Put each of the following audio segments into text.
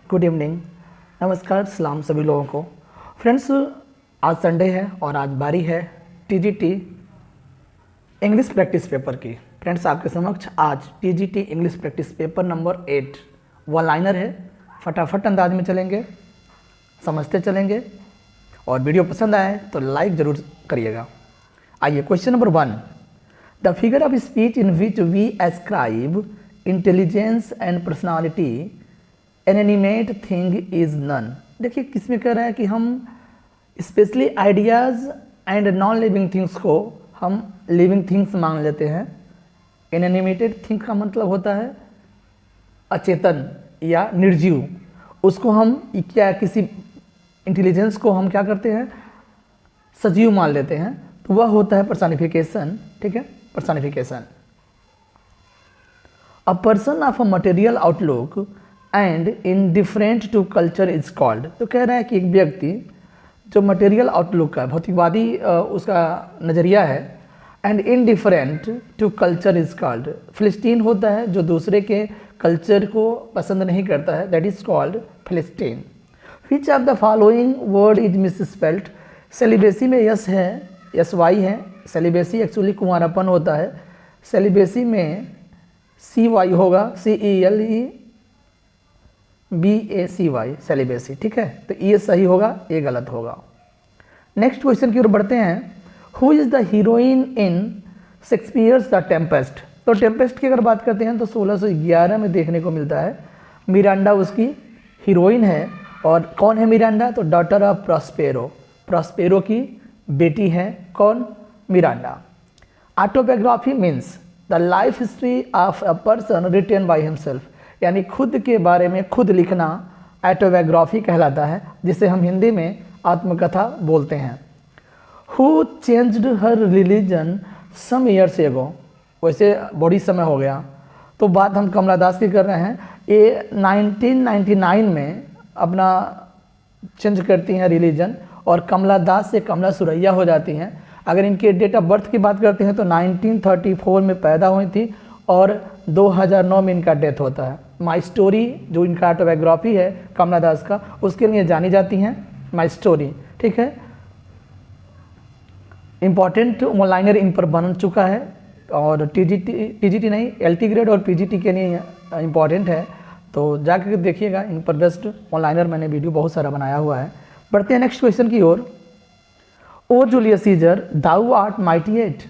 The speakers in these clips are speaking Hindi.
गुड इवनिंग, नमस्कार, सलाम सभी लोगों को। फ्रेंड्स, आज संडे है और आज बारी है टीजीटी इंग्लिश प्रैक्टिस पेपर की। फ्रेंड्स, आपके समक्ष आज TGT English practice paper number 8 one liner है। फटाफट अंदाज में चलेंगे, समझते चलेंगे और वीडियो पसंद आए तो लाइक ज़रूर करिएगा। आइए, question number 1, the figure of speech in which we ascribe intelligence and personality animate thing is none. देखिए, किसमें कह रहा है कि हम specially ideas and non living things को हम लिविंग थिंग्स मान लेते हैं। इनएनिमेटेड थिंग का मतलब होता है अचेतन या निर्जीव। उसको हम क्या, किसी इंटेलिजेंस को हम क्या करते हैं, सजीव मान लेते हैं, तो वह होता है पर्सनिफिकेशन। ठीक है, personification. A person of a material outlook and indifferent to culture is called. तो कह रहा है कि एक व्यक्ति जो मटेरियल आउटलुक का, भौतिकवादी उसका नज़रिया है, and indifferent to culture is called, philistine होता है जो दूसरे के कल्चर को पसंद नहीं करता है, दैट इज कॉल्ड फिलिस्तीन। विच of the following word is misspelled. Celibacy में यस है, यस वाई है। सेलिबेसी एक्चुअली कुंवारापन होता है। सेलिबेसी में सी वाई होगा, CELEBACY, सेलिबेसी। ठीक है, तो ये सही होगा, ये गलत होगा। नेक्स्ट क्वेश्चन की ओर बढ़ते हैं। Who is the heroine in Shakespeare's the Tempest. तो टेम्पेस्ट की अगर बात करते हैं तो 1611 में देखने को मिलता है। मिरांडा उसकी हीरोइन है। और कौन है मिरांडा? तो डॉटर ऑफ प्रॉस्पेरो, प्रॉस्पेरो की बेटी है। कौन? Miranda. Autobiography means the life history of a person written by himself, यानी खुद के बारे में खुद लिखना ऑटोबायोग्राफी कहलाता है, जिसे हम हिंदी में आत्मकथा बोलते हैं। Who changed her religion some years ago, वैसे बड़ी समय हो गया, तो बात हम कमला दास की कर रहे हैं। ये 1999 में अपना चेंज करती हैं रिलीजन, और कमला दास से कमला सुरैया हो जाती हैं। अगर इनके डेट ऑफ बर्थ की बात करते हैं तो 1934 में पैदा हुई थी और 2009 में इनका डेथ होता है। माई स्टोरी जो इनका ऑटोबायोग्राफी है कमला दास का, उसके लिए जानी जाती हैं, माई स्टोरी। ठीक है, इम्पॉर्टेंट ऑनलाइनर इन पर बन चुका है और टीजीटी नहीं, LT ग्रेड और PGT के लिए इम्पॉर्टेंट है, तो जाकर देखिएगा। इन पर बेस्ट ऑनलाइनर मैंने वीडियो बहुत सारा बनाया हुआ है। बढ़ते हैं नेक्स्ट क्वेश्चन की ओर। O Julius Caesar thou art mighty yet.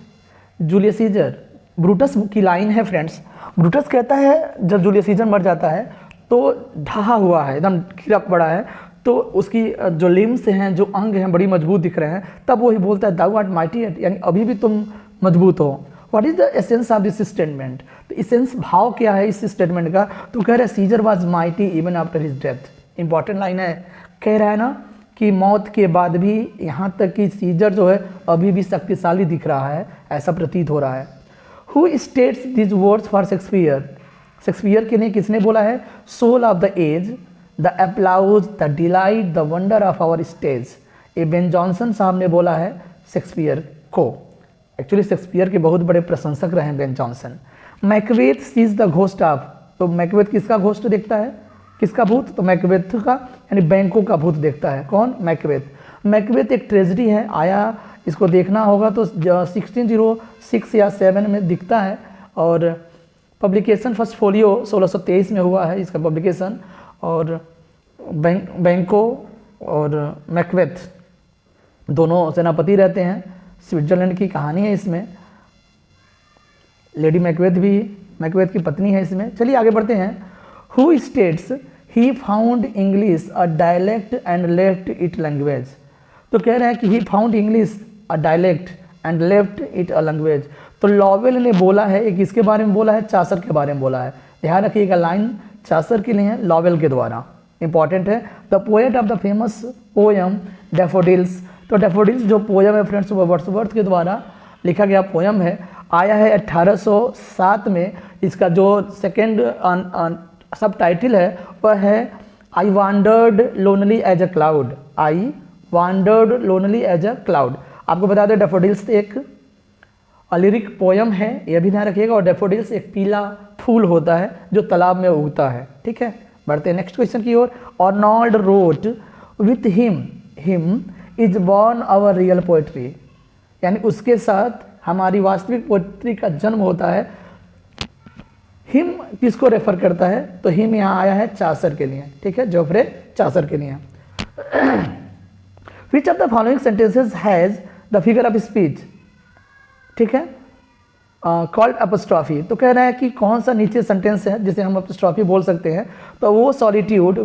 Julius Caesar, Brutus की लाइन है फ्रेंड्स। ब्रूटस कहता है जब जूलियस सीजर मर जाता है तो ढहा हुआ है, एकदम गिरा पड़ा है, तो उसकी जो लिम्स हैं, जो अंग हैं, बड़ी मजबूत दिख रहे हैं, तब वही बोलता है दाउ आर्ट माइटी एट, यानी अभी भी तुम मजबूत हो। What is the essence of this statement. तो एसेंस भाव क्या है इस स्टेटमेंट का? तो कह रहे हैं Caesar was mighty even after his death. Important line है, कह रहा है ना कि मौत के बाद भी यहाँ तक कि सीजर जो है अभी भी शक्तिशाली दिख रहा है, ऐसा प्रतीत हो रहा है। Who states this words for Shakespeare. Shakespeare के लिए किसने बोला है? Soul of the age, the applause, the delight, the wonder of our stage. ये बेन जॉनसन साहब ने बोला है शेक्सपियर को। एक्चुअली शेक्सपियर के बहुत बड़े प्रशंसक रहे हैं Ben Jonson. Macbeth sees the ghost of. तो मैकबेथ किसका घोस्ट देखता है, किसका भूत? तो मैकबेथ का, यानी बैंकों का भूत देखता है। कौन? मैकबेथ। मैकबेथ एक ट्रेजेडी है, आया इसको देखना होगा तो 1606 या 7 में दिखता है, और पब्लिकेशन फर्स्ट फोलियो 1623 में हुआ है इसका पब्लिकेशन। और बैंको और मैकबेथ दोनों सेनापति रहते हैं। स्विट्जरलैंड की कहानी है इसमें। लेडी मैकबेथ भी मैकबेथ की पत्नी है इसमें। चलिए आगे बढ़ते हैं। Who states he found English a dialect and left it language. तो कह रहे हैं कि he found English a dialect and left it a language. तो लॉवेल ने बोला है, एक इसके बारे में बोला है, चासर के बारे में बोला है। ध्यान रखिएगा, लाइन चासर के लिए है, लॉवेल के द्वारा। इंपॉर्टेंट है। The poet of the famous poem daffodils. तो डैफोडिल्स जो पोएम है फ्रेंड्स, वो वर्ड्सवर्थ के द्वारा लिखा गया पोएम है, आया है 1807 में। इसका जो सेकेंड सब टाइटल है वह है I wandered lonely as a cloud. I wandered lonely as a cloud. आपको बता दें डैफोडिल्स एक लिरिक पोयम है, यह भी ध्यान रखिएगा। और डैफोडिल्स एक पीला फूल होता है जो तालाब में उगता है, ठीक है। बढ़ते हैं नेक्स्ट क्वेश्चन की ओर। Arnold wrote with him is born our real poetry, यानी उसके साथ हमारी वास्तविक पोएट्री का जन्म होता है। हिम किसको रेफर करता है, तो हिम यहाँ आया है चासर के लिए, ठीक है, जोफ्रे चासर के लिए। विच of the following sentences has the figure of speech, ठीक है, कॉल्ड अपस्ट्रॉफी। तो कह रहा है कि कौन सा नीचे सेंटेंस है जिसे हम अपस्ट्रॉफी बोल सकते हैं, तो वो सॉलिट्यूड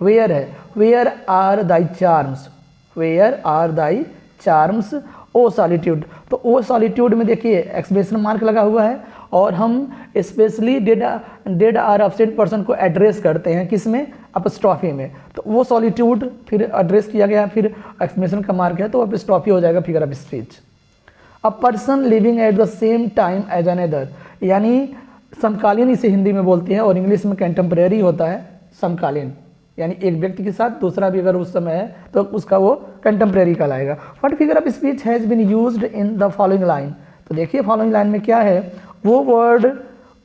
वेयर है, where are thy charms, where are thy charms O solitude. तो ओ सॉलिट्यूड में देखिए एक्सप्रेशन मार्क लगा हुआ है और हम specially dead or absent person को एड्रेस करते हैं किसमें, अपस्ट्रॉफी में। तो वो सॉलिट्यूड फिर एड्रेस किया गया, फिर एक्सप्रेशन का मार्क है तो अपस्ट्रॉफी हो जाएगा figure of speech. A person living at the same time as another, यानी समकालीन इसे हिंदी में बोलते हैं और इंग्लिश में कंटेम्प्रेरी होता है समकालीन, यानी एक व्यक्ति के साथ दूसरा भी अगर उस समय है तो उसका वो कंटेम्प्रेरी कहलाएगा। What figure of speech has been used in the following line, तो देखिए फॉलोइंग लाइन में क्या है, वो वर्ड,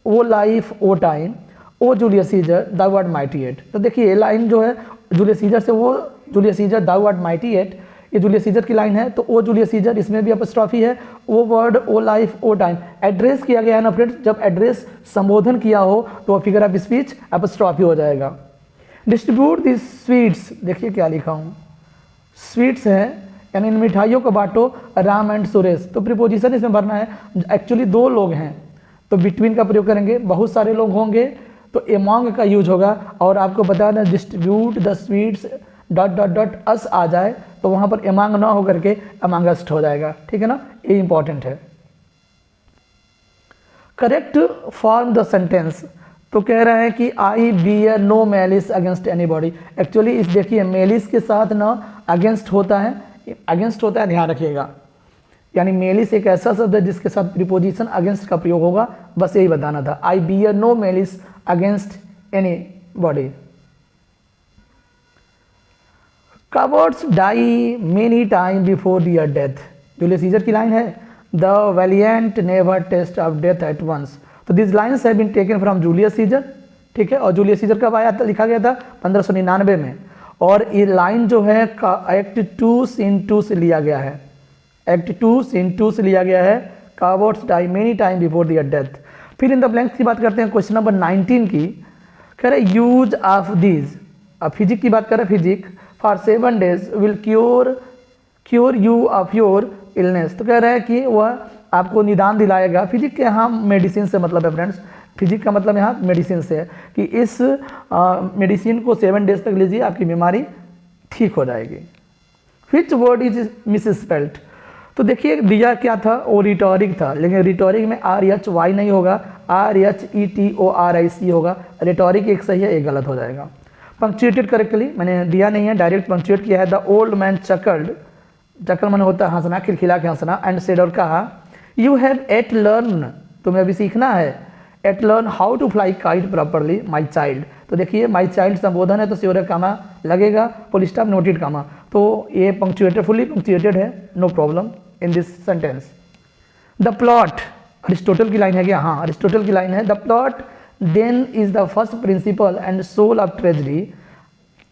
वो लाइफ, वो time, O Julius Caesar thou art mighty yet. तो देखिए लाइन जो है जूलियस सीजर से, वो Julius Caesar thou art mighty yet, ये जूलियस सीजर की लाइन है, तो ओ जूलियस सीजर इसमें भी अपस्ट्रॉफी है, वो वर्ड, ओ लाइफ, ओ टाइम एड्रेस किया गया है ना फ्रेंड्स, जब एड्रेस संबोधन किया हो तो फिगर ऑफ स्पीच अपस्ट्रॉफी हो जाएगा। डिस्ट्रीब्यूट दी स्वीट्स, देखिए क्या लिखा हूँ, स्वीट्स है यानी इन मिठाइयों को बांटो राम एंड सुरेश। तो प्रीपोजिशन इसमें भरना है, एक्चुअली दो लोग हैं तो बिटवीन का प्रयोग करेंगे, बहुत सारे लोग होंगे तो एमॉन्ग का यूज होगा। और आपको बता दें distribute the sweets dot dot dot अस आ जाए तो वहाँ पर एमॉन्ग ना होकर के अमॉन्गस्ट हो जाएगा, ठीक है ना, ये इंपॉर्टेंट है। करेक्ट फॉर्म द सेंटेंस, तो कह रहा है कि I bear no malice against anybody. Actually इस देखिए मेलिस के साथ ना अगेंस्ट होता है, ध्यान रखिएगा, यानी मेलिस एक ऐसा शब्द है जिसके साथ प्रीपोजिशन अगेंस्ट का प्रयोग होगा, बस यही बताना था। I bear no malice against anybody. Cowards die many time before their death, Julius Caesar की लाइन है, the valiant never taste of death at once. तो this lines have been taken from Julius Caesar, ठीक है, और जूलियस सीजर कब आया था, लिखा गया था 1599 में, और ये लाइन जो है एक्ट 2 सीन 2 से लिया गया है, एक्ट 2 सीन 2 से लिया गया है, cowards die many time before their death. फिर इन द ब्लैंक्स की बात करते हैं, क्वेश्चन नंबर 19 की, कह रहे यूज ऑफ दीज, अब फिजिक की बात करें, physic for 7 days will cure you of your illness. तो कह रहा है कि वह आपको निदान दिलाएगा। फिजिक के यहाँ मेडिसिन से मतलब है फ्रेंड्स, फिजिक का मतलब यहाँ मेडिसिन से है कि इस मेडिसिन को 7 days तक लीजिए, आपकी बीमारी ठीक हो जाएगी। विच वर्ड इज मिसस्पेल्ड, तो देखिए दिया क्या था, वो रिटोरिक था, लेकिन रिटोरिक में RHY नहीं होगा, RHETORIC होगा। रिटोरिक एक सही है, एक गलत हो जाएगा। पंक्चुएटेड करेक्टली, मैंने दिया नहीं है, डायरेक्ट पंक्चुएट किया है। द ओल्ड मैन चकल्ड, चकल मन होता है हंसना, खिलखिला के हंसना, एंड सेड, और कहा यू हैव एट लर्न, तुम्हें अभी सीखना है, at learn how to fly kite properly my child. तो देखिए माई चाइल्ड संबोधन है तो स्योर कामा लगेगा, फुल स्टॉप नोटेड कामा, तो ये पंक्चुएटेड, फुली पंक्चुएटेड है, no problem in this sentence. The plot, Aristotle की लाइन है क्या, हाँ अरिस्टोटल की लाइन है, the plot then is the first principle and soul of tragedy.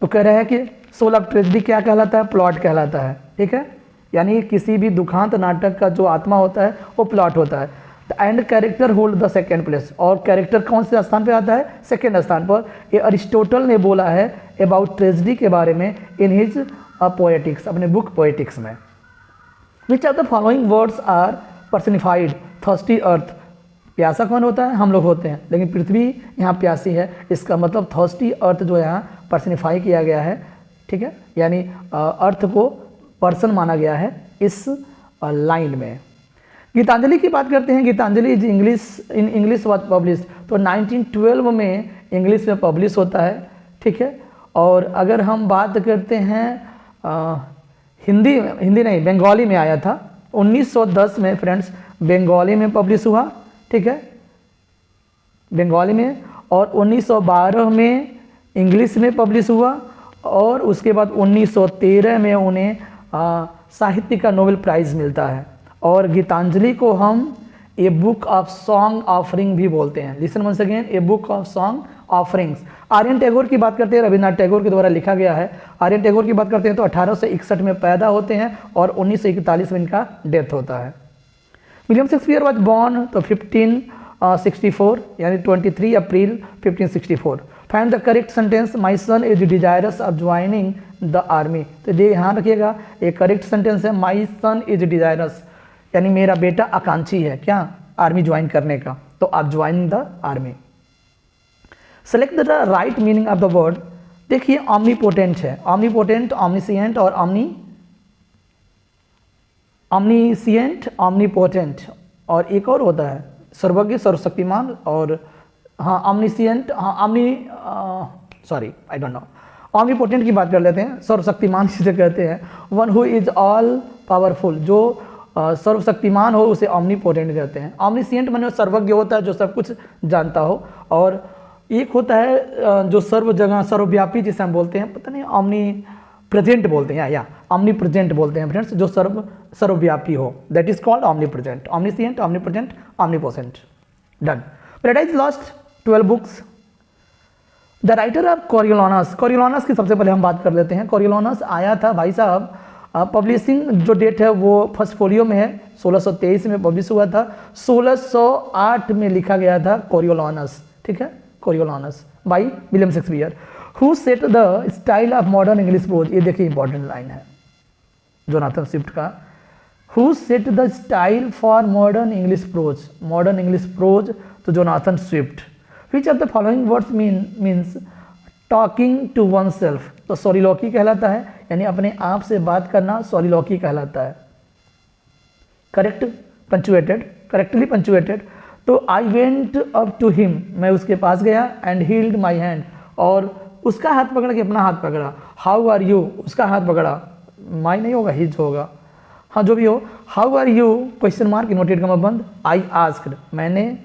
तो कह रहा है कि सोल ऑफ ट्रेजेडी क्या कहलाता है, प्लॉट कहलाता है, ठीक है, यानी किसी भी दुखांत नाटक का जो आत्मा होता है वो प्लॉट होता है। And character hold the second place, और कैरेक्टर कौन से स्थान पे आता है, सेकेंड स्थान पर। ये अरिस्टोटल ने बोला है अबाउट ट्रेजेडी के बारे में इन हिज पोएटिक्स, अपने बुक पोएटिक्स में। Which of the following words are personified, thirsty earth, प्यासा कौन होता है, हम लोग होते हैं, लेकिन पृथ्वी यहाँ प्यासी है, इसका मतलब थर्स्टी अर्थ जो है यहाँ पर्सनिफाई किया गया है, ठीक है, यानी अर्थ को पर्सन माना गया है इस लाइन में। गीतांजलि की बात करते हैं, Gitanjali is English was publish, तो 1912 में इंग्लिश में पब्लिश होता है, ठीक है। और अगर हम बात करते हैं हिंदी नहीं, बंगाली में आया था 1910 में फ्रेंड्स, बंगाली में पब्लिश हुआ, ठीक है, बंगाली में, और 1912 में इंग्लिश में पब्लिश हुआ, और उसके बाद 1913 में उन्हें साहित्य का नोबेल प्राइज़ मिलता है। और गीतांजलि को हम a book of song offering भी बोलते हैं। Listen once again, a book of song offerings. Aryan Tagore की बात करते हैं, रविन्द्रनाथ टैगोर के द्वारा लिखा गया है। आर्यन टैगोर की बात करते हैं तो 1861 में पैदा होते हैं और 1941 में इनका डेथ होता है। विलियम शेक्सपियर वॉज बॉर्न तो 1564 यानी 23 April 1564। Find the correct sentence, my son is desirous of joining the army. तो ध्यान रखिएगा, एक करेक्ट सेंटेंस है माई सन इज डिजायरस, यानी मेरा बेटा आकांक्षी है क्या, आर्मी ज्वाइन करने का, तो आप joining the army. Select the right meaning of the word. देखिए ऑमनीपोटेंट है, ऑमनीपोटेंट, ऑमनीसिएंट और ऑमनीसिएंट, ऑमनीपोटेंट, और एक और होता है सर्वज्ञ, सर्वशक्तिमान, और हाँ ऑमनीसिएंट, हाँ सॉरी आई डोंट नो। ऑमनीपोटेंट की बात कर लेते हैं, सर्वशक्तिमान जिसे कहते हैं। One who is all powerful, जो सर्वशक्तिमान हो उसे ऑमनीपोटेंट कहते हैं। ऑमनीसिएंट माने सर्वज्ञ होता है, जो सब कुछ जानता हो, और एक होता है जो सर्व जगह सर्वव्यापी जिसे हम बोलते हैं, पता नहीं ऑमनी प्रेजेंट बोलते हैं या ऑमनी प्रेजेंट बोलते हैं फ्रेंड्स, जो सर्वव्यापी हो, that is called omnipresent, omniscient, omnipresent, omnipotent. Done. Paradise lost 12 books. The writer of Coriolanus, Coriolanus की सबसे पहले हम बात कर लेते हैं। कोरियोलानस आया था भाई साहब, पब्लिशिंग जो डेट है वो फर्स्ट फोलियो में है, 1623 में पब्लिश हुआ था, 1608 में लिखा गया था कोरियोलानस, ठीक है, Coriolanus by William Shakespeare. Who set the style of modern English prose, ये देखिए इंपॉर्टेंट लाइन है जोनाथन स्विफ्ट का। Who set the style for modern English prose, modern English prose तो Jonathan Swift. Which of the following words means talking to oneself, तो सोलिलॉकी कहलाता है, यानी अपने आप से बात करना सोलिलॉकी कहलाता है। Correct punctuated, correctly punctuated. तो I went up to him, मैं उसके पास गया, एंड हील्ड माई हैंड, और उसका हाथ पकड़ के अपना हाथ पकड़ा। हाउ आर यू, उसका हाथ पकड़ा, माई नहीं होगा हिज होगा, हाँ जो भी हो। How are you question mark inverted comma बंद। आई आस्क्ड, मैंने,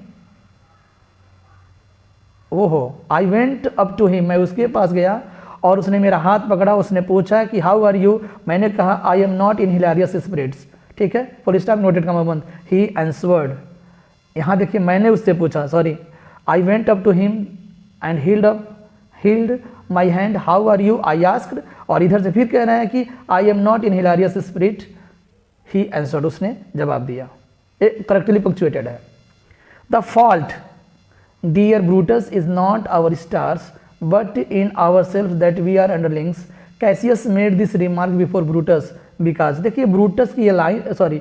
ओहो, I went up to him, मैं उसके पास गया और उसने मेरा हाथ पकड़ा, उसने पूछा कि हाउ आर यू, मैंने कहा I am not in hilarious spirits, ठीक है, फुल स्टॉप नोटेड कॉमा बंद। ही आंसर्ड, यहाँ देखिए मैंने उससे पूछा, sorry, I went up to him and held my hand, how are you, I asked, और इधर से फिर कह रहा है कि I am not in hilarious spirit, he answered, उसने जवाब दिया। ये करेक्टली पंक्चुएटेड है। The fault dear Brutus is not our stars but in our self that we are underlings. Cassius made this remark before Brutus because, देखिए ब्रूटस की ये लाइन, सॉरी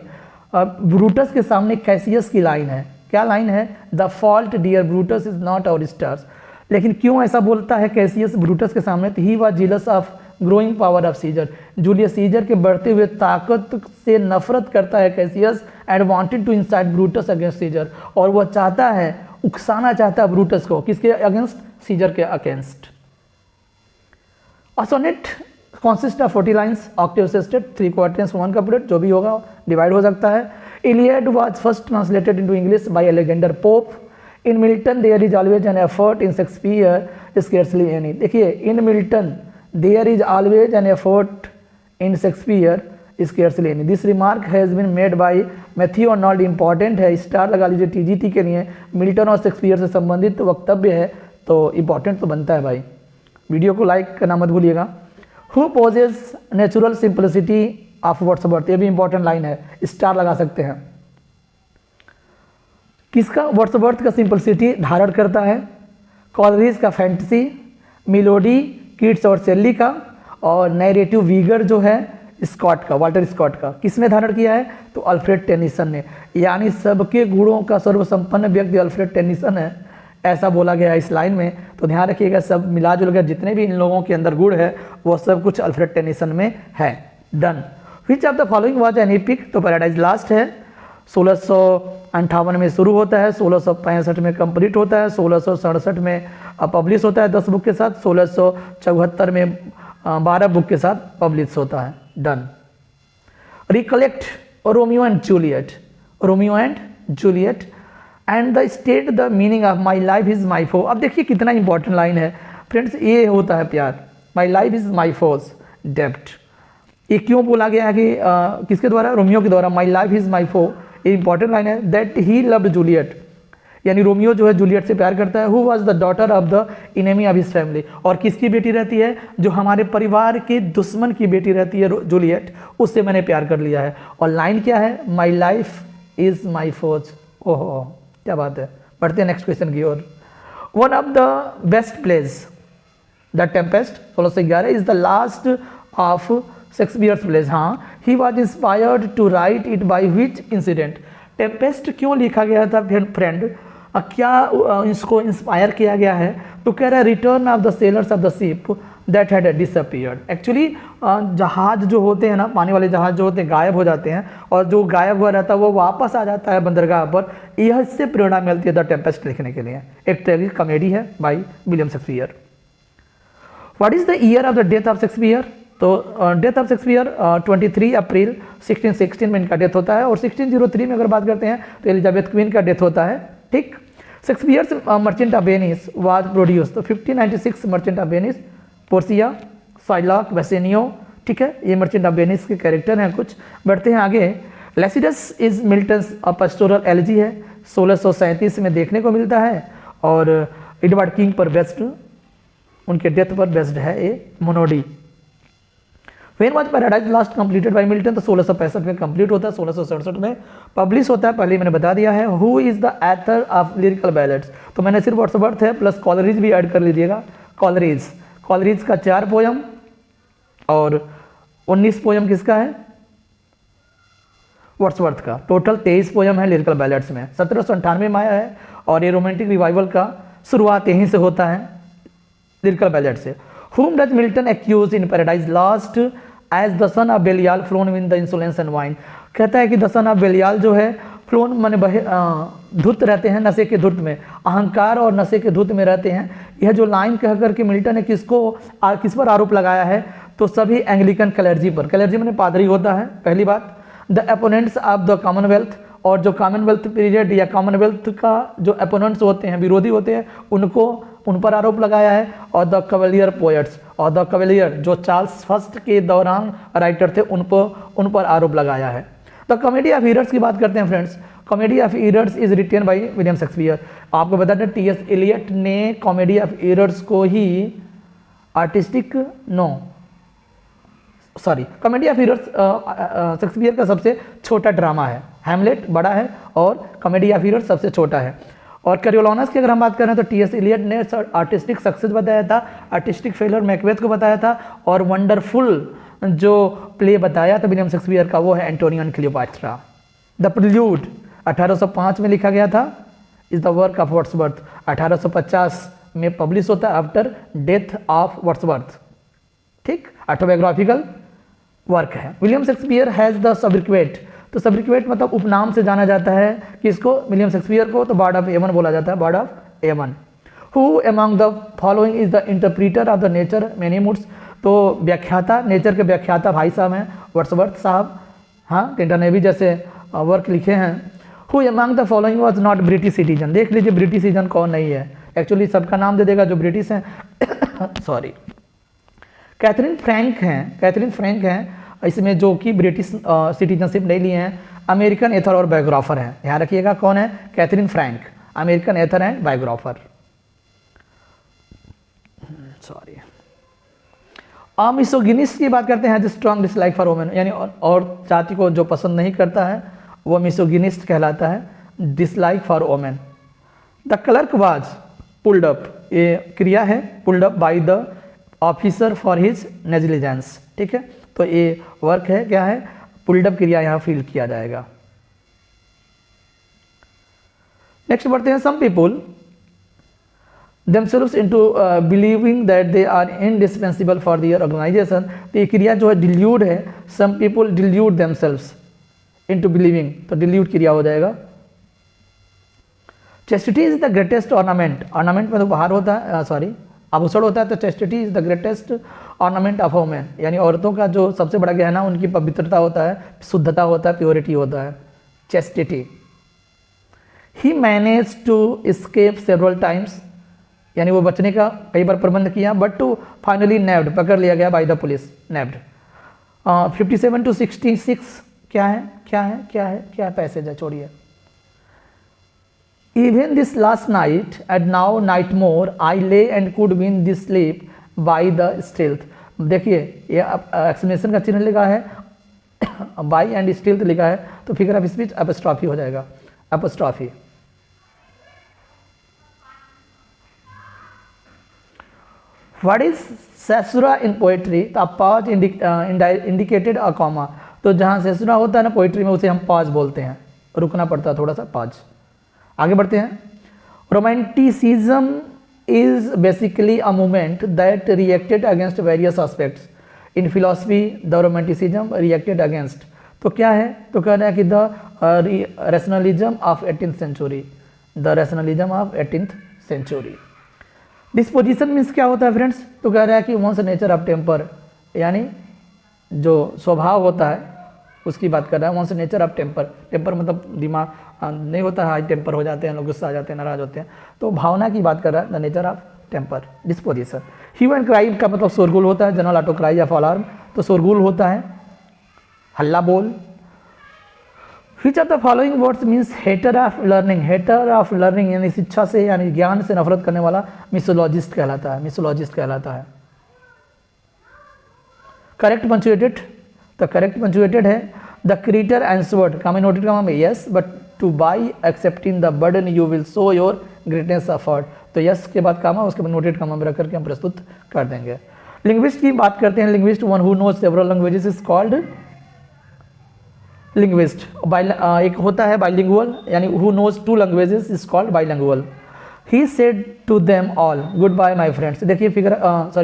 ब्रूटस के सामने कैसियस की लाइन है, क्या लाइन है, the fault dear Brutus is not our stars. लेकिन क्यों ऐसा बोलता है कैसियस ब्रूटस के सामने, तो he was jealous of growing power of Caesar, Julius Caesar के बढ़ते हुए ताकत से नफरत करता है Cassius, and wanted to incite Brutus against Caesar, और वह चाहता है, उकसाना चाहता है ब्रूटस को, किसके अगेंस्ट, सीजर के अगेंस्ट। A sonnet consist of 40 lines, octave sestet, 3 quarters 1 couplet, जो भी होगा डिवाइड हो सकता है। Iliad was first translated into English by Alexander Pope. In Milton there is always an effort, in Shakespeare scarcely any. देखिए in Milton there is always an effort, in Shakespeare scarcely any. This remark has been made by Matthew Arnold, important है, स्टार लगा लीजिए टीजीटी के लिए, मिल्टन और शेक्सपियर से संबंधित वक्तव्य है तो इंपॉर्टेंट तो बनता है भाई। वीडियो को लाइक करना मत भूलिएगा। Who possess natural simplicity of Wordsworth, ये भी इंपॉर्टेंट लाइन है, स्टार लगा सकते हैं। किसका वर्ड्सवर्थ का सिंपलिसिटी धारण करता है, कॉलरीज का फैंटेसी, मिलोडी किट्स और सेल्ली का, और नैरेटिव वीगर जो है स्कॉट का, वाल्टर स्कॉट का। किसने धारण किया है, तो अल्फ्रेड टेनिसन ने, यानी सबके गुणों का सर्वसंपन्न व्यक्ति अल्फ्रेड टेनिसन है, ऐसा बोला गया है इस लाइन में। तो ध्यान रखिएगा, सब मिला जुल कर जितने भी इन लोगों के अंदर गुण है वो सब कुछ अल्फ्रेड टेनिसन में है। Done. Which of the following was an epic, तो पैराडाइज लास्ट है, 1658 में शुरू होता है, 1665 में कंप्लीट होता है, 1667 में पब्लिश होता है 10 बुक के साथ, 1674 में 12 बुक के साथ पब्लिश होता है। Done. Recollect Romeo and Juliet, Romeo and Juliet and the state the meaning of my life is my foe. अब देखिए कितना इंपॉर्टेंट लाइन है फ्रेंड्स, ये होता है प्यार, my life is my foe's डेप्ट। ये क्यों बोला गया है कि किसके द्वारा, रोमियो के द्वारा, my life is my foe important line है, दैट ही लव्ड जूलियट, यानी रोमियो जो है जूलियट से प्यार करता है, who was the daughter of the enemy of his family, और किसकी बेटी रहती है, जो हमारे परिवार के दुश्मन की बेटी रहती है जूलियट, उससे मैंने प्यार कर लिया है। और लाइन क्या है, माई लाइफ इज माई फोज। ओहो क्या बात है, बढ़ते हैं नेक्स्ट क्वेश्चन की ओर। One of the best plays the Tempest 1611 is the last of Shakespeare's plays. हाँ, he was inspired to write it by which incident, Tempest क्यों लिखा गया था फ्रेंड, क्या इसको इंस्पायर किया गया है, तो कह रहा है return of the sellers of the ship that had disappeared. Actually जहाज जो होते हैं ना, पानी वाले जहाज जो होते हैं गायब हो जाते हैं, और जो गायब हुआ रहता है वो वापस आ जाता है बंदरगाह पर, यह इससे प्रेरणा मिलती है द टेम्पेस्ट लिखने के लिए। एक ट्रेजिक कॉमेडी है by William Shakespeare. What is the year of the death of Shakespeare, तो डेथ ऑफ शेक्सपियर 23 अप्रैल 1616 में इनका डेथ होता है, और 1603 में अगर बात करते हैं तो एलिजाबेथ क्वीन का डेथ होता है। ठीक, Shakespeare's Merchant of Venice was produce, तो 1596 Merchant of Venice, Portia, Shylock, Bassanio, ठीक है, ये मर्चेंट ऑफ वेनिस के कैरेक्टर हैं कुछ। बढ़ते हैं आगे। Lycidas is Milton's pastoral elegy है, 1637 में देखने को मिलता है, और एडवर्ड किंग पर बेस्ड, उनके डेथ पर बेस्ड है ये monody. When was paradise lost completed by Milton, तो 1665 में कंप्लीट होता है, 1667 में पब्लिश होता है, पहले मैंने बता दिया है। Who is the author of lyrical ballads, तो मैंने सिर्फ वर्ड्सवर्थ है प्लस कॉलरीज भी ऐड कर लीजिएगा। कॉलरीज का 4 पोयम और 19 पोयम किसका है, वर्ड्सवर्थ का। टोटल 23 पोयम है लिरिकल बैलेट्स में। 1798 में आया है, और ये रोमांटिक रिवाइवल का शुरुआत यहीं से होता है लिरिकल बैलेट से। Whom does Milton accuse in Paradise Lost as the son of Belial flown with the insolence and wine? कहता है कि द सन ऑफ बेलियाल जो है फ्लोन माने धुत रहते हैं, नशे के धुत में, अहंकार और नशे के धुत में रहते हैं। यह जो लाइन कह करके मिल्टन ने किस पर आरोप लगाया है, तो सभी एंग्लिकन क्लर्जी पर। क्लर्जी माने पादरी होता है, पहली बात। The opponents of the Commonwealth, और जो कॉमनवेल्थ पीरियड या कॉमनवेल्थ का जो अपोनेंट्स होते हैं, विरोधी होते हैं, उन पर आरोप लगाया है। और द कवेलियर पोएट्स, और द कवेलियर जो चार्ल्स फर्स्ट के दौरान राइटर थे, उन पर आरोप लगाया है। द कॉमेडी ऑफ ईरर्स की बात करते हैं friends. Comedy of errors is written by William Shakespeare. आपको बता दें टी.एस. एलियट ने कॉमेडी ऑफ ईरर्स को ही कॉमेडी ऑफ ईरर्स शेक्सपियर का सबसे छोटा ड्रामा है। हैमलेट बड़ा है और कॉमेडी ऑफ ईरर्स सबसे छोटा है। और कैरियोलानस की अगर हम बात करें तो टी.एस. एलियट ने आर्टिस्टिक सक्सेस बताया था, आर्टिस्टिक फेलर मैकबेथ को बताया था, और वंडरफुल जो प्ले बताया था विलियम शेक्सपियर का वो है Antonio and Cleopatra. The prelude 1805 में लिखा गया था, is the work of Wordsworth. 1850 में पब्लिश होता है आफ्टर डेथ ऑफ वर्ड्सवर्थ। ठीक, ऑटोबायोग्राफिकल वर्क है। विलियम शेक्सपियर हैज़ द सब्रिक्वेट, तो सब्रिक्वेट मतलब उपनाम से जाना जाता है किसको, विलियम शेक्सपियर को, तो बर्ड ऑफ एवन बोला जाता है, bard of Avon. Who among the following is the interpreter of the nature many moods, तो व्याख्याता, नेचर के व्याख्याता भाई साहब हैं वर्ड्सवर्थ साहब। हाँ, टिंटन ने भी जैसे वर्क लिखे हैं। Who among the following was not British citizen, देख लीजिए ब्रिटिश सिटीजन कौन नहीं है, एक्चुअली सबका नाम दे देगा जो ब्रिटिश हैं सॉरी। कैथरीन फ्रैंक हैं इसमें, जो कि ब्रिटिश सिटीजनशिप नहीं लिए हैं, अमेरिकन एथर और बायोग्राफर हैं। ध्यान रखिएगा कौन है, Katherine Frank, American author and biographer. Sorry. Misogynist की बात करते हैं, जो स्ट्रॉन्ग डिसलाइक फॉर वुमेन, यानी और जाति को जो पसंद नहीं करता है वो मिसोगिनिस्ट कहलाता है, dislike for women. The clerk was pulled up, ये क्रिया है, pulled up by the officer for his negligence. ठीक है, तो ये वर्क है, क्या है, पुल्ड अप क्रिया यहाँ फील किया जाएगा। नेक्स्ट बढ़ते हैं। सम people themselves into believing that they are indispensable for their organization, तो ये क्रिया जो है डिल्यूड है, some people delude themselves into believing, तो डिल्यूड क्रिया हो जाएगा। chastity is the greatest ornament, ornament में तो बाहर होता है, सॉरी आभूषण होता है, तो chastity is the greatest ornament of women, यानी औरतों का जो सबसे बड़ा गहना उनकी पवित्रता होता है, शुद्धता होता है, प्योरिटी होता है, chastity। he managed to escape several times, यानी वो बचने का कई बार प्रबंध किया, बट टू फाइनली नेब्ड, पकड़ लिया गया बाय द पुलिस, नेब्ड। 57 to 66 क्या है क्या है क्या है क्या पैसेज है, छोड़िए। Even this last night and now night more I lay and could win this sleep by the stealth. देखिए ये एक्सप्लेनेशन का चिन्ह लिखा है, बाई एंड स्टिल्थ लिखा है, तो फिगर ऑफ स्पीच एपोस्ट्रॉफी हो जाएगा, apostrophe. What is caesura in poetry? The pause indicated a comma. तो जहाँ सेसुरा होता है ना पोएट्री में, उसे हम पॉज बोलते हैं, रुकना पड़ता है थोड़ा सा, पॉज। आगे बढ़ते हैं। Romanticism is basically a movement that reacted against various aspects. In philosophy, the romanticism reacted against. तो क्या है? तो कह रहा है कि the rationalism of 18th century. The rationalism of 18th century. Disposition means क्या होता है फ्रेंड्स? तो कह रहा है कि one's nature of temper, यानी जो स्वभाव होता है उसकी बात कर रहा है। one's nature of temper. Temper मतलब दिमाग नहीं होता, हाई टेम्पर हो जाते हैं लोग, गुस्सा आ जाते हैं, नाराज होते हैं, तो भावना की बात कर रहा है, the nature of temper. Disposition. Hue and cry का मतलब शोरगुल होता है, general outcry of alarm, तो शोरगुल होता है, हल्ला बोल। Which of the following words means hater of learning? Hater of learning यानी शिक्षा से यानी ज्ञान से नफरत करने वाला मिसोलॉजिस्ट कहलाता है, मिसोलॉजिस्ट कहलाता है। करेक्ट पंचुएटेड, तो करेक्ट पंचुएटेड है द क्रिएटर एंसवर्ड, कामे नोटेड का में yes, but two by accepting the burden you will show your greatness effort. तो यस के बाद कामा, उसके बाद नोटेड कामा में रख करके हम प्रस्तुत कर देंगे। लिंग्विस्ट की बात करते हैं। Linguist one who knows several languages is called linguist. एक होता है बाइलिंगुअल, यानी who knows two languages is called bilingual. He said to them all goodbye my friends. देखिए फिगर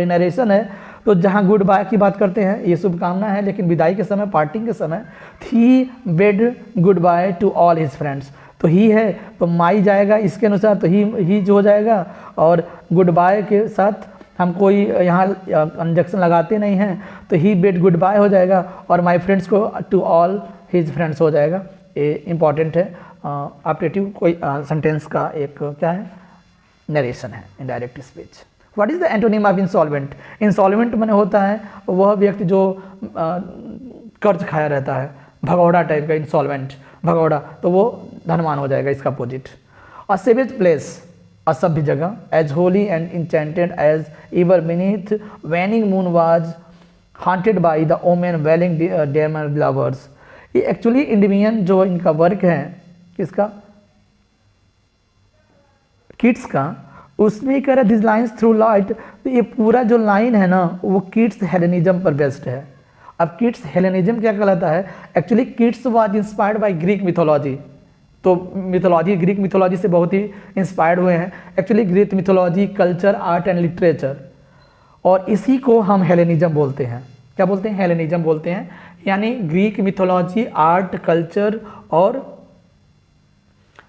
नरेशन है, तो जहाँ गुड बाय की बात करते हैं ये शुभकामना है, लेकिन विदाई के समय, पार्टिंग के समय, he bade goodbye to all his friends. तो ही है तो माई जाएगा इसके अनुसार, तो ही जो हो जाएगा, और गुड बाय के साथ हम कोई यहाँ कंजक्शन लगाते नहीं हैं, तो ही बेड गुड बाय हो जाएगा, और माई फ्रेंड्स को टू ऑल हिज फ्रेंड्स हो जाएगा। ये इंपॉर्टेंट है, ऑप्टेटिव कोई सेंटेंस का एक क्या है, नरेशन है, indirect speech. What is the antonym of insolvent? Insolvent माने होता है वह व्यक्ति जो कर्ज खाया रहता है, भगौड़ा टाइप का, इंसॉल्वेंट भगौड़ा, तो वो धनवान हो जाएगा, इसका अपोजिट। अ सेवेज प्लेस, असभ्य जगह, as holy and enchanted as ever beneath waning moon was haunted by the woman wailing demon lovers. ये एक्चुअली इंडियन जो इनका वर्क है, किसका, किड्स का, उसमें कह रहा दिस लाइन्स थ्रू लाइट। तो ये पूरा जो लाइन है ना वो किड्स हेलेनिज्म पर बेस्ड है। अब किड्स हेलेनिज्म क्या कहलाता है? Actually kids was inspired by Greek mythology, तो मिथोलॉजी, ग्रीक मिथोलॉजी से बहुत ही इंस्पायर्ड हुए हैं। Actually Greek mythology, culture, art and literature, और इसी को हम हेलेनिज्म बोलते हैं। क्या बोलते हैं? हेलेनिज्म बोलते हैं, यानी ग्रीक मिथोलॉजी, आर्ट, कल्चर और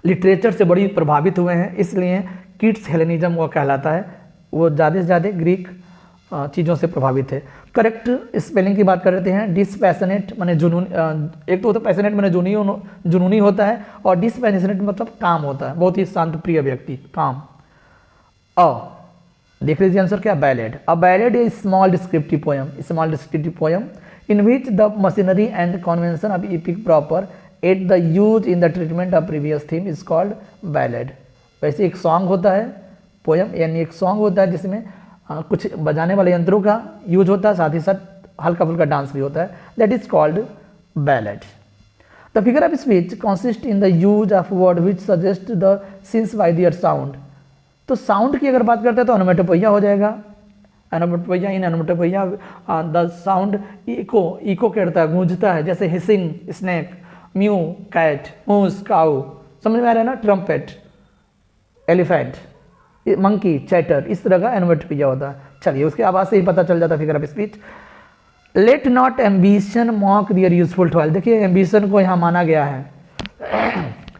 लिटरेचर से बड़ी प्रभावित हुए हैं, इसलिए किड्स हेलेनिज्म वो कहलाता है। वो ज़्यादा से ज़्यादा ग्रीक चीज़ों से प्रभावित है। करेक्ट स्पेलिंग की बात कर रहे हैं। डिसपैशनेट माने जुनून, एक तो होता है पैशनेट माने जुनूनी होता है, और डिसपैशनेट मतलब काम होता है, बहुत ही शांत प्रिय व्यक्ति, काम। देख लीजिए आंसर क्या, ballad. A ballad is small descriptive poem, small descriptive poem in which the machinery and convention of epic proper at the use in the treatment of previous theme is called ballad. वैसे एक सॉन्ग होता है, पोयम यानी एक सॉन्ग होता है जिसमें कुछ बजाने वाले यंत्रों का यूज होता है, साथ ही साथ हल्का फुल्का डांस भी होता है, that is called ballad. The figure of speech consist in the use of word which suggest the sense by their sound. तो साउंड की अगर बात करते हैं तो ओनोमेटोपोइया हो जाएगा। Onomatopoeia, in onomatopoeia the sound echo करता है, गूंजता है, जैसे hissing snake, mew cat, moos cow, समझ में आ रहा है ना, ट्रम्पेट एलिफेंट, मंकी चैटर, इस तरह का ओनोमेटोपोइया होता है। चलिए उसके आवाज़ से ही पता चल जाता है figure of speech. Let not ambition mock their useful toil. देखिए एम्बिशन को यहाँ माना गया है,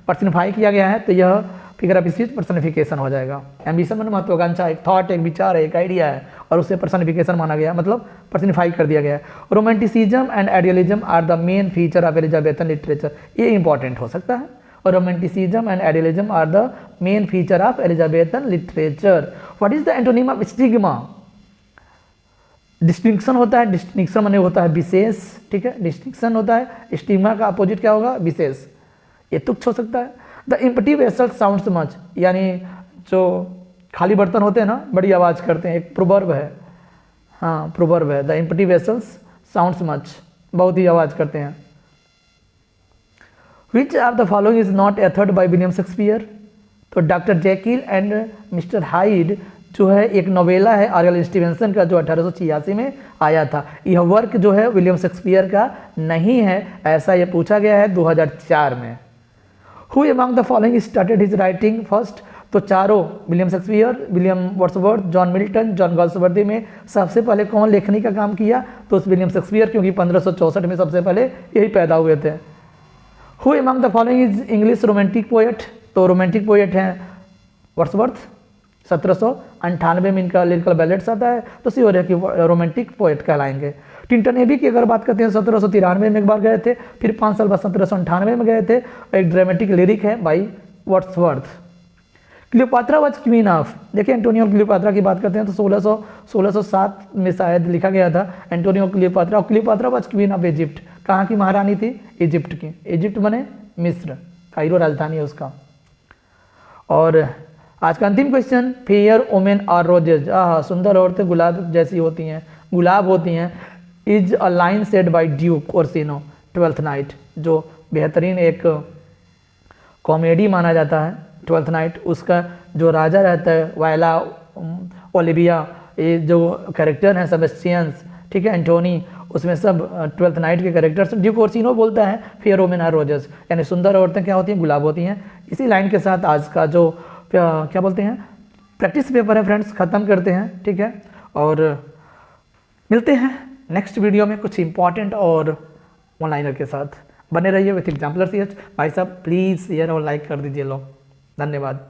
पर्सनिफाई किया गया है, तो यह फिगर ऑफ स्पीच पर्सनिफिकेशन हो जाएगा। एम्बिशन मतलब महत्वाकांक्षा, एक थॉट, एक विचार है, एक आइडिया है, और उसे पर्सनिफिकेशन माना गया, मतलब पर्सनिफाई कर दिया गया है। Romanticism and idealism are the main feature of Elizabethan literature. ये इंपॉर्टेंट हो सकता है। और romanticism and idealism are the main feature of Elizabethan literature. What is the antonym of stigma? Distinction होता है, डिस्टिंक्शन माने होता है विशेष, ठीक है, डिस्टिंक्शन होता है, स्टिग्मा का अपोजिट क्या होगा, विशेष, ये तुच्छ हो सकता है। The empty vessel sounds much, यानी जो खाली बर्तन होते हैं ना बड़ी आवाज़ करते हैं, एक प्रोवर्ब है, हाँ प्रोवर्ब है, the empty vessels sounds much, बहुत ही आवाज़ करते हैं। Which of the following is not authored by William Shakespeare, तो doctor Jekyll and mister Hyde जो है एक नोवेला है आर.एल. स्टीवेंसन का जो 1886 में आया था। यह वर्क जो है विलियम शेक्सपियर का नहीं है, ऐसा यह पूछा गया है 2004 में। Who among the following started his writing first, तो चारों William Shakespeare, William Wordsworth, John Milton, John Galsworthy में सबसे पहले कौन लेखनी का काम किया, तो उस विलियम शेक्सपियर, क्योंकि 1564 में सबसे पहले यही पैदा हुए थे। Who among the following is English romantic poet, तो रोमांटिक पोएट हैं वर्ड्सवर्थ, 1798 में इनका लिरिकल बैलेट्स आता है, तो श्योर है कि रोमांटिक पोएट कहलाएंगे। टिंटन एबी की अगर बात करते हैं 1793 में एक बार गए थे, फिर 5 साल बाद 1798 में गए थे, एक ड्रामेटिक लिरिक है by Wordsworth. Cleopatra was queen of, देखिए एंटोनियो क्लियोपात्रा की बात करते हैं तो 1607 में शायद लिखा गया था एंटोनियो क्लियोपात्रा, और Cleopatra was queen of Egypt, कहाँ की महारानी थी, इजिप्ट की, इजिप्ट बने मिस्र, कायरो राजधानी है उसका। और आज का अंतिम question, fair women are roses, सुंदर औरतें गुलाब जैसी होती हैं, गुलाब होती हैं, is a line said by duke Orsino twelfth night, जो बेहतरीन एक कॉमेडी माना जाता है ट्वेल्थ नाइट, उसका जो राजा रहता है वायला ओलिविया, ये जो कैरेक्टर हैं सेबेस्टियंस, ठीक है, एंटोनी, उसमें सब ट्वेल्थ नाइट के कैरेक्टर्स। ड्यूक ओर्सिनो बोलता है फेयर ओमेन आर रोजेस, यानी सुंदर औरतें क्या होती हैं, गुलाब होती हैं। इसी लाइन के साथ आज का जो क्या बोलते हैं प्रैक्टिस पेपर है फ्रेंड्स ख़त्म करते हैं, ठीक है, और मिलते हैं नेक्स्ट वीडियो में कुछ इंपॉर्टेंट और ऑनलाइनर के साथ। बने रहिए विथ एग्जाम्पलर CH। भाई साहब प्लीज़ शेयर और लाइक कर दीजिए लोग, धन्यवाद।